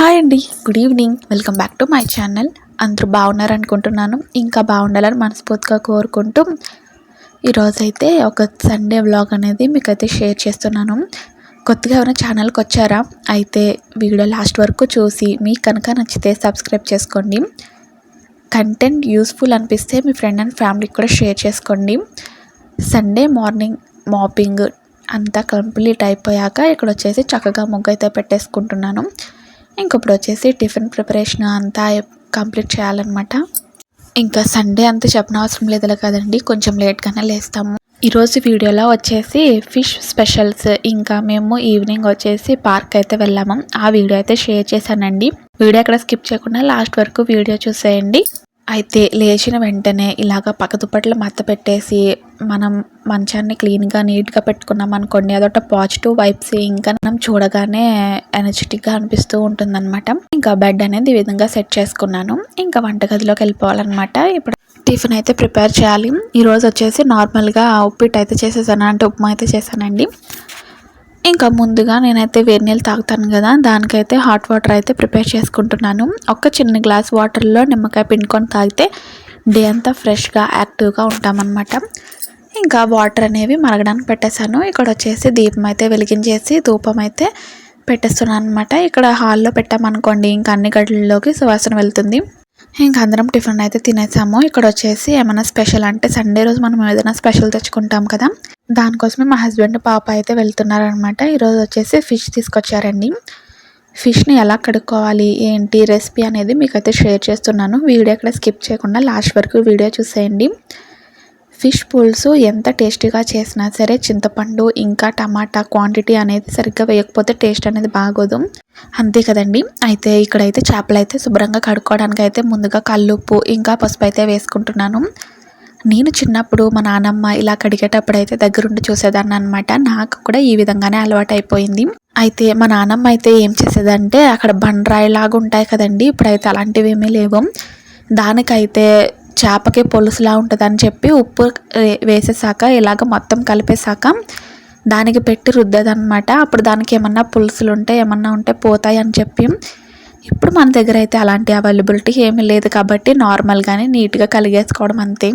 Hi అండి. Good evening. Welcome back to my channel. అందరూ బాగున్నారనుకుంటున్నాను. ఇంకా బాగుండాలని మనస్ఫూర్తిగా కోరుకుంటూ ఈరోజైతే ఒక సండే వ్లాగ్ అనేది మీకైతే షేర్ చేస్తున్నాను. కొత్తగా ఎవరైనా ఛానల్కి వచ్చారా అయితే వీడియో లాస్ట్ వరకు చూసి మీకు కనుక నచ్చితే సబ్స్క్రైబ్ చేసుకోండి. కంటెంట్ యూస్ఫుల్ అనిపిస్తే మీ ఫ్రెండ్ అండ్ ఫ్యామిలీకి కూడా షేర్ చేసుకోండి. సండే మార్నింగ్ మాపింగ్ అంతా కంప్లీట్ అయిపోయాక ఇక్కడ వచ్చేసి చక్కగా ముగ్గు అయితే పెట్టేసుకుంటున్నాను. ఇంకప్పుడు వచ్చేసి టిఫిన్ ప్రిపరేషన్ అంతా కంప్లీట్ చేయాలన్నమాట. ఇంకా సండే అంతా చెప్పనవసరం లేదులే కదండి, కొంచెం లేట్గానే లేస్తాము. ఈరోజు వీడియోలో వచ్చేసి ఫిష్ స్పెషల్స్, ఇంకా మేము ఈవినింగ్ వచ్చేసి పార్క్ అయితే వెళ్ళాము. ఆ వీడియో అయితే షేర్ చేశానండి. వీడియో ఎక్కడ స్కిప్ చేయకుండా లాస్ట్ వరకు వీడియో చూసేయండి. అయితే లేచిన వెంటనే ఇలాగ పక్క దుప్పట్లు మత్త పెట్టేసి మనం మంచాన్ని క్లీన్గా నీట్గా పెట్టుకున్నాం అనుకోండి, అదొక పాజిటివ్ వైబ్స్, ఇంకా మనం చూడగానే ఎనర్జెటిక్గా అనిపిస్తూ ఉంటుందన్నమాట. ఇంకా బెడ్ అనేది ఈ విధంగా సెట్ చేసుకున్నాను. ఇంకా వంటగదిలోకి వెళ్ళిపోవాలన్నమాట. ఇప్పుడు టిఫిన్ అయితే ప్రిపేర్ చేయాలి. ఈరోజు వచ్చేసి నార్మల్గా ఉప్పిట్ అయితే చేసేసాను, అంటే ఉప్మా అయితే చేశానండి. ఇంకా ముందుగా నేనైతే వేడి నీళ్ళు తాగుతాను కదా, దానికైతే హాట్ వాటర్ అయితే ప్రిపేర్ చేసుకుంటున్నాను. ఒక చిన్న గ్లాస్ వాటర్లో నిమ్మకాయ పిండుకొని తాగితే డే అంతా ఫ్రెష్గా యాక్టివ్గా ఉంటామన్నమాట. ఇంకా వాటర్ అనేవి మరగడానికి పెట్టేశాను. ఇక్కడ వచ్చేసి దీపం అయితే వెలిగించేసి ధూపం అయితే పెట్టేస్తున్నాను అనమాట. ఇక్కడ హాల్లో పెట్టామనుకోండి ఇంకా అన్ని గదుల్లోకి సువాసన వెళ్తుంది. ఇంకా అందరం టిఫిన్ అయితే తినేసాము. ఇక్కడ వచ్చేసి ఏమైనా స్పెషల్ అంటే సండే రోజు మనం ఏదైనా స్పెషల్ తెచ్చుకుంటాం కదా, దానికోసమే మా హస్బెండ్ పాప అయితే వెళ్తున్నారనమాట. ఈరోజు వచ్చేసి ఫిష్ తీసుకొచ్చారండి. ఫిష్ని ఎలా కడుక్కోవాలి ఏంటి రెసిపీ అనేది మీకైతే షేర్ చేస్తున్నాను. వీడియో ఎక్కడ స్కిప్ చేయకుండా లాస్ట్ వరకు వీడియో చూసేయండి. ఫిష్ పులుసు ఎంత టేస్టీగా చేసినా సరే చింతపండు ఇంకా టమాటా క్వాంటిటీ అనేది సరిగ్గా వేయకపోతే టేస్ట్ అనేది బాగోదు, అంతే కదండి. అయితే ఇక్కడైతే చేపలు అయితే శుభ్రంగా కడుక్కోవడానికి అయితే ముందుగా కల్లుప్పు ఇంకా పసుపు అయితే వేసుకుంటున్నాను. నేను చిన్నప్పుడు మా నాన్నమ్మ ఇలా కడిగేటప్పుడు అయితే దగ్గరుండి చూసేదాన్ని అనమాట. నాకు కూడా ఈ విధంగానే అలవాటు అయిపోయింది. అయితే మా నాన్నమ్మ అయితే ఏం చేసేదంటే, అక్కడ బండరాయిలాగా ఉంటాయి కదండి, ఇప్పుడైతే అలాంటివి ఏమీ లేవు. దానికైతే చేపకి పొలుసులా ఉంటుందని చెప్పి ఉప్పు వేసేసాక ఇలాగ మొత్తం కలిపేశాక దానికి పెట్టి రుద్దేదనమాట. అప్పుడు దానికి ఏమన్నా పులుసులు ఉంటే ఏమన్నా ఉంటే పోతాయి అని చెప్పి. ఇప్పుడు మన దగ్గర అయితే అలాంటి అవైలబిలిటీ ఏమీ లేదు కాబట్టి నార్మల్గానే నీట్గా కలిగేసుకోవడం అంతే.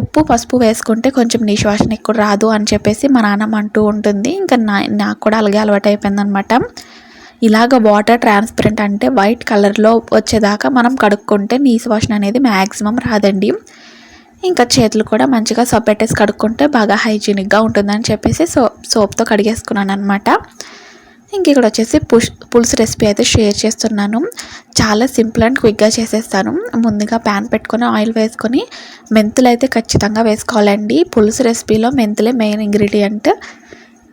ఉప్పు పసుపు వేసుకుంటే కొంచెం నీచు వాసన ఎక్కువ రాదు అని చెప్పేసి మా నాన్నమ్మ అంటూ ఉంటుంది. ఇంకా నాకు కూడా అలాగే అలవాటు అయిపోయిందనమాట. ఇలాగ వాటర్ ట్రాన్స్పరెంట్ అంటే వైట్ కలర్లో వచ్చేదాకా మనం కడుక్కుంటే నీసు వాసన అనేది మ్యాక్సిమం రాదండి. ఇంకా చేతులు కూడా మంచిగా సోప్ పెట్టేసి కడుక్కుంటే బాగా హైజీనిక్గా ఉంటుందని చెప్పేసి సోప్తో కడిగేసుకున్నాను అనమాట. ఇంక ఇక్కడ వచ్చేసి పులుసు రెసిపీ అయితే షేర్ చేస్తున్నాను. చాలా సింపుల్ అండ్ క్విక్గా చేసేస్తాను. ముందుగా ప్యాన్ పెట్టుకొని ఆయిల్ వేసుకొని మెంతులు అయితే ఖచ్చితంగా వేసుకోవాలండి. పులుసు రెసిపీలో మెంతులే మెయిన్ ఇంగ్రీడియంట్.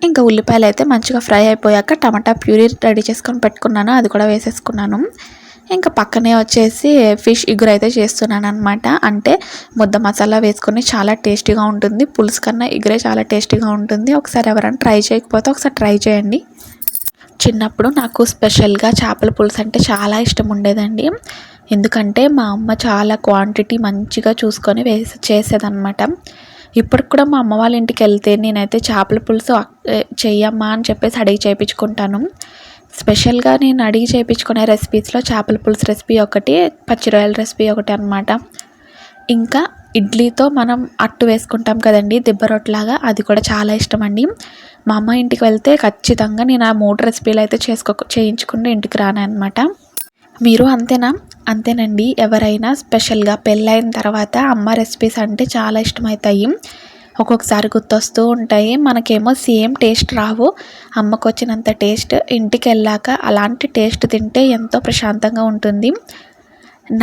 ఇంకా ఉల్లిపాయలు అయితే మంచిగా ఫ్రై అయిపోయాక టమాటా ప్యూరీ రెడీ చేసుకొని పెట్టుకున్నాను, అది కూడా వేసేసుకున్నాను. ఇంకా పక్కనే వచ్చేసి ఫిష్ ఇగురు అయితే చేస్తున్నాను అనమాట. అంటే ముద్ద మసాలా వేసుకొని చాలా టేస్టీగా ఉంటుంది. పులుసు కన్నా ఇగురే చాలా టేస్టీగా ఉంటుంది. ఒకసారి ఎవరైనా ట్రై చేయకపోతే ఒకసారి ట్రై చేయండి. చిన్నప్పుడు నాకు స్పెషల్గా చేపల పులుసు అంటే చాలా ఇష్టం ఉండేదండి. ఎందుకంటే మా అమ్మ చాలా క్వాంటిటీ మంచిగా చూసుకొని చేసేదన్నమాట. ఇప్పటికి కూడా మా అమ్మ వాళ్ళ ఇంటికి వెళ్తే నేనైతే చేపల పులుసు చెయ్యమ్మా అని చెప్పేసి అడిగి చేయించుకుంటాను. స్పెషల్గా నేను అడిగి చేయించుకునే రెసిపీస్లో చేపల పులుసు రెసిపీ ఒకటి, పచ్చి రొయ్యల రెసిపీ ఒకటి అనమాట. ఇంకా ఇడ్లీతో మనం అట్టు వేసుకుంటాం కదండి దిబ్బ రొట్టెలాగా, అది కూడా చాలా ఇష్టం అండి. మా అమ్మ ఇంటికి వెళ్తే ఖచ్చితంగా నేను ఆ 3 రెసిపీలు అయితే చేయించుకుంటూ ఇంటికి రానమాట. మీరు అంతేనా? అంతేనండి. ఎవరైనా స్పెషల్గా పెళ్ళైన తర్వాత అమ్మ రెసిపీస్ అంటే చాలా ఇష్టమవుతాయి. ఒక్కొక్కసారి గుర్తొస్తూ ఉంటాయి. మనకేమో సేమ్ టేస్ట్ రావు, అమ్మకు వచ్చినంత టేస్ట్. ఇంటికి వెళ్ళాక అలాంటి టేస్ట్ తింటే ఎంతో ప్రశాంతంగా ఉంటుంది.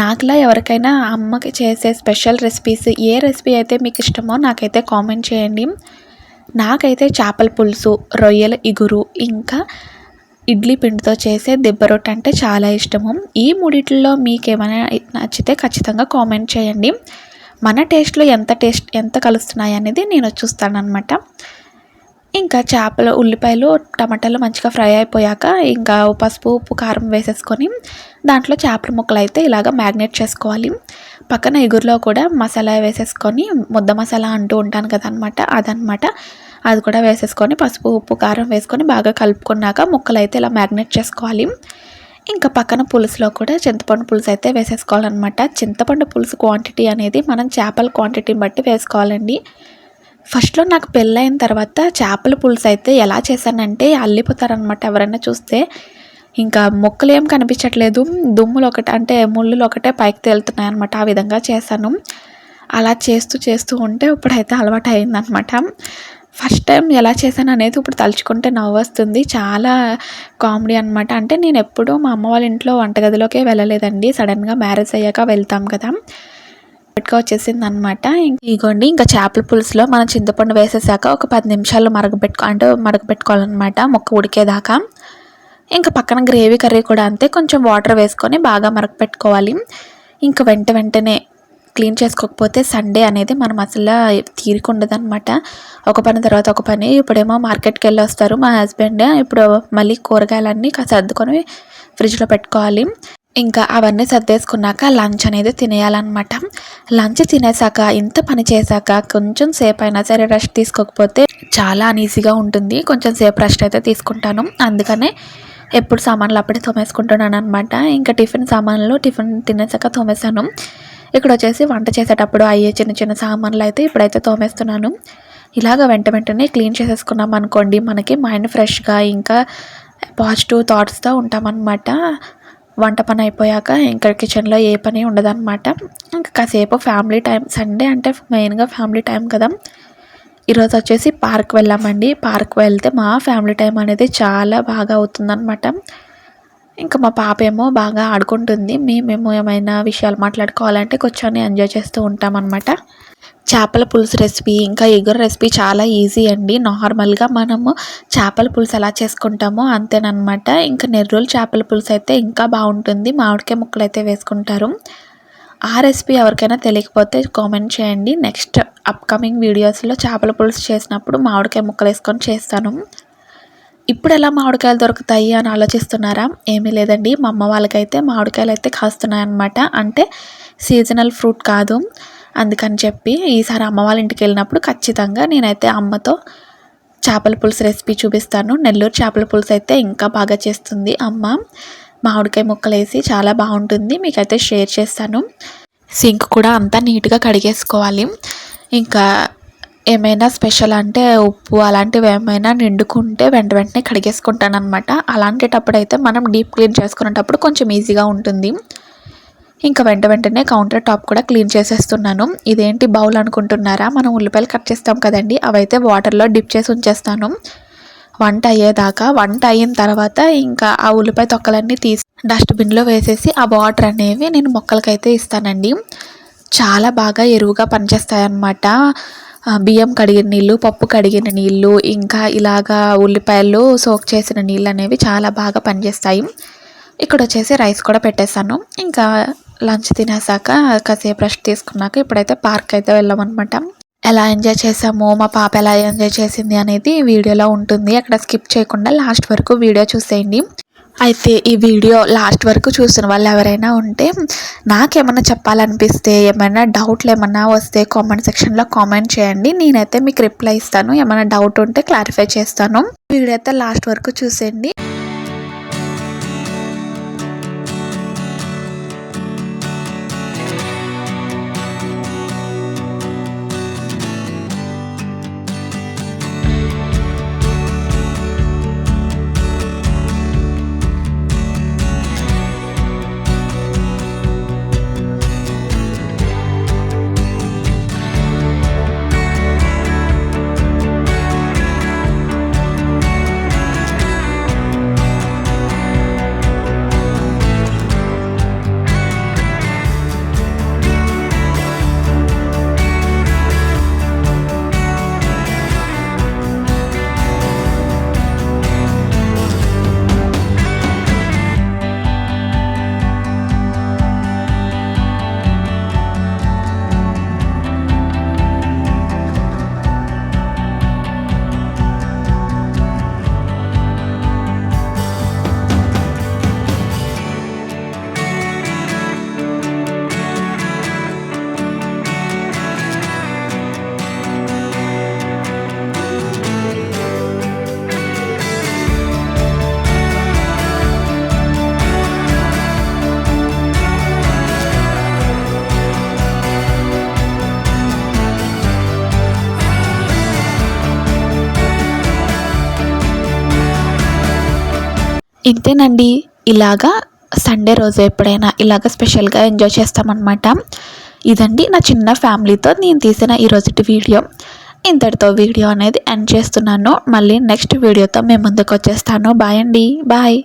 నాకులా ఎవరికైనా అమ్మకి చేసే స్పెషల్ రెసిపీస్ ఏ రెసిపీ అయితే మీకు ఇష్టమో నాకైతే కామెంట్ చేయండి. నాకైతే చేపల పులుసు, రొయ్యల ఇగురు ఇంకా ఇడ్లీ పిండితో చేసే దిబ్బ రొట్టె అంటే చాలా ఇష్టము. ఈ మూడిట్లో మీకు ఏమైనా నచ్చితే ఖచ్చితంగా కామెంట్ చేయండి. మన టేస్ట్లో ఎంత కలుస్తున్నాయి అనేది నేను చూస్తానన్నమాట. ఇంకా చేపలు ఉల్లిపాయలు టమాటాలు మంచిగా ఫ్రై అయిపోయాక ఇంకా పసుపు ఉప్పు కారం వేసేసుకొని దాంట్లో చేపల ముక్కలు అయితే ఇలాగ మ్యాగ్నేట్ చేసుకోవాలి. పక్కన ఇగురులో కూడా మసాలా వేసేసుకొని ముద్ద మసాలా అంటూ ఉంటాను కదనమాట, అదనమాట. అది కూడా వేసేసుకొని పసుపు ఉప్పు కారం వేసుకొని బాగా కలుపుకున్నాక ముక్కలు అయితే ఇలా మ్యాగ్నేట్ చేసుకోవాలి. ఇంకా పక్కన పులుసులో కూడా చింతపండు పులుసు అయితే వేసేసుకోవాలన్నమాట. చింతపండు పులుసు క్వాంటిటీ అనేది మనం చేపల క్వాంటిటీని బట్టి వేసుకోవాలండి. ఫస్ట్‌లో నాకు పెళ్ళైన తర్వాత చేపల పులుసు అయితే ఎలా చేశానంటే అల్లిపోతారనమాట ఎవరైనా చూస్తే. ఇంకా ముక్కలు ఏం కనిపించట్లేదు. దుమ్ములు ఒకటి అంటే ముళ్ళులు ఒకటే పైకి తేలుతున్నాయన్నమాట. ఆ విధంగా చేశాను. అలా చేస్తూ ఉంటే ఇప్పుడైతే అలవాటు అయిందనమాట. ఫస్ట్ టైం ఎలా చేశాననేది ఇప్పుడు తలుచుకుంటే నవ్వొస్తుంది. చాలా కామెడీ అనమాట. అంటే నేనెప్పుడూ మా అమ్మ వాళ్ళ ఇంట్లో వంటగదిలోకే వెళ్ళలేదండి. సడన్‌గా మ్యారేజ్ అయ్యాక వెళ్తాం కదా! వచ్చేసిందనమాట. ఇగోండి ఇంకా చేపల పులుసులో మనం చింతపండు వేసేసాక ఒక 10 నిమిషాలు మరగబెట్టుకోవాలనమాట ముక్క ఉడికేదాకా. ఇంకా పక్కన గ్రేవీ కర్రీ కూడా అంతే. కొంచెం వాటర్ వేసుకొని బాగా మరగపెట్టుకోవాలి. ఇంకా వెంటనే క్లీన్ చేసుకోకపోతే సండే అనేది మనం అసలు తీరిక ఉండదనమాట. ఒక పని తర్వాత ఒక పని. ఇప్పుడేమో మార్కెట్కి వెళ్ళి వస్తారు మా హస్బెండ్. ఇప్పుడు మళ్ళీ కూరగాయలన్నీ సర్దుకొని ఫ్రిడ్జ్లో పెట్టుకోవాలి. ఇంకా అవన్నీ సర్దేసుకున్నాక లంచ్ అనేది తినేయాలన్నమాట. లంచ్ తినేసాక ఇంత పని చేశాక కొంచెం సేపు అయినా సరే రెస్ట్ తీసుకోకపోతే చాలా అనీజీగా ఉంటుంది. కొంచెం సేపు రెస్ట్ అయితే తీసుకుంటాను. అందుకనే ఎప్పుడు సామాన్లు అప్పుడే తోమేసుకుంటున్నాను అనమాట. ఇంకా టిఫిన్ తినేసాక తోమేసాను. ఇక్కడ వచ్చేసి వంట చేసేటప్పుడు అయ్యే చిన్న సామాన్లు అయితే ఇప్పుడైతే తోమేస్తున్నాను. ఇలాగ వెంటనే క్లీన్ చేసేసుకున్నాం అనుకోండి మనకి మైండ్ ఫ్రెష్గా ఇంకా పాజిటివ్ థాట్స్తో ఉంటామన్నమాట. వంట పని అయిపోయాక ఇంకా కిచెన్లో ఏ పని ఉండదన్నమాట. ఇంకా కాసేపు ఫ్యామిలీ టైం. సండే అంటే మెయిన్గా ఫ్యామిలీ టైం కదా. ఈరోజు వచ్చేసి పార్క్ వెళ్ళామండి. పార్క్ వెళ్తే మా ఫ్యామిలీ టైం అనేది చాలా బాగా అవుతుందన్నమాట. ఇంకా మా పాప ఏమో బాగా ఆడుకుంటుంది. మేమేమో ఏమైనా విషయాలు మాట్లాడుకోవాలంటే కూర్చొని ఎంజాయ్ చేస్తూ ఉంటామన్నమాట. చేపల పులుసు రెసిపీ ఇంకా ఎగురు రెసిపీ చాలా ఈజీ అండి. నార్మల్గా మనము చేపల పులుసు ఎలా చేసుకుంటామో అంతేనమాట. ఇంకా నెర్రోలు చేపల పులుసు అయితే ఇంకా బాగుంటుంది. మామిడికాయ ముక్కలు అయితే వేసుకుంటారు. ఆ రెసిపీ ఎవరికైనా తెలియకపోతే కామెంట్ చేయండి. నెక్స్ట్ అప్కమింగ్ వీడియోస్లో చేపల పులుసు చేసినప్పుడు మామిడికాయ ముక్కలు వేసుకొని చేస్తాను. ఇప్పుడు ఎలా మామిడికాయలు దొరుకుతాయి అని ఆలోచిస్తున్నారా? ఏమీ లేదండి. మా అమ్మ వాళ్ళకైతే మామిడికాయలు అయితే కాస్తున్నాయన్నమాట. అంటే సీజనల్ ఫ్రూట్ కాదు. అందుకని చెప్పి ఈసారి అమ్మ వాళ్ళ ఇంటికి వెళ్ళినప్పుడు ఖచ్చితంగా నేనైతే అమ్మతో చేపల పులుసు రెసిపీ చూపిస్తాను. నెల్లూరు చేపల పులుసు అయితే ఇంకా బాగా చేస్తుంది అమ్మ. మామిడికాయ ముక్కలు వేసి చాలా బాగుంటుంది. మీకైతే షేర్ చేస్తాను. సింక్ కూడా అంతా నీట్గా కడిగేసుకోవాలి. ఇంకా ఏమైనా స్పెషల్ అంటే ఉప్పు అలాంటివి ఏమైనా నిండుకుంటే వెంటనే కడిగేసుకుంటాను అనమాట. అలాంటప్పుడు అయితే మనం డీప్ క్లీన్ చేసుకునేటప్పుడు కొంచెం ఈజీగా ఉంటుంది. ఇంకా వెంటనే కౌంటర్ టాప్ కూడా క్లీన్ చేసేస్తున్నాను. ఇదేంటి బౌల్ అనుకుంటున్నారా? మనం ఉల్లిపాయలు కట్ చేస్తాం కదండి, అవైతే వాటర్లో డిప్ చేసి ఉంచేస్తాను వంట అయ్యేదాకా. వంట అయిన తర్వాత ఇంకా ఆ ఉల్లిపాయ తొక్కలన్నీ తీసి డస్ట్బిన్లో వేసేసి ఆ వాటర్ అనేవి నేను మొక్కలకైతే ఇస్తానండి. చాలా బాగా ఎరువుగా పనిచేస్తాయి అన్నమాట. బియ్యం కడిగిన నీళ్ళు, పప్పు కడిగిన నీళ్ళు, ఇంకా ఇలాగా ఉల్లిపాయలు సోక్ చేసిన నీళ్ళు అనేవి చాలా బాగా పనిచేస్తాయి. ఇక్కడ వచ్చేసి రైస్ కూడా పెట్టేశాను. ఇంకా లంచ్ తినేసాక కాసేపు రెస్ట్ తీసుకున్నాక ఇప్పుడైతే పార్క్ అయితే వెళ్ళామన్నమాట. ఎలా ఎంజాయ్ చేసామో, మా పాప ఎలా ఎంజాయ్ చేసింది అనేది వీడియోలో ఉంటుంది. అక్కడ స్కిప్ చేయకుండా లాస్ట్ వరకు వీడియో చూసేయండి. అయితే ఈ వీడియో లాస్ట్ వరకు చూసిన వాళ్ళు ఎవరైనా ఉంటే నాకేమన్నా చెప్పాలనిపిస్తే, ఏమైనా డౌట్లు ఏమన్నా వస్తే కామెంట్ సెక్షన్లో కామెంట్ చేయండి. నేనైతే మీకు రిప్లై ఇస్తాను. ఏమైనా డౌట్ ఉంటే క్లారిఫై చేస్తాను. వీడియో అయితే లాస్ట్ వరకు చూసేయండి. ఇంతేనండి. ఇలాగా సండే రోజు ఎప్పుడైనా ఇలాగ స్పెషల్గా ఎంజాయ్ చేస్తామన్నమాట. ఇదండి నా చిన్న ఫ్యామిలీతో నేను తీసిన ఈరోజుటి వీడియో. ఇంతటితో వీడియో అనేది ఎండ్ చేస్తున్నాను. మళ్ళీ నెక్స్ట్ వీడియోతో మేము ముందుకు వచ్చేస్తాను. బాయ్ అండి. బాయ్.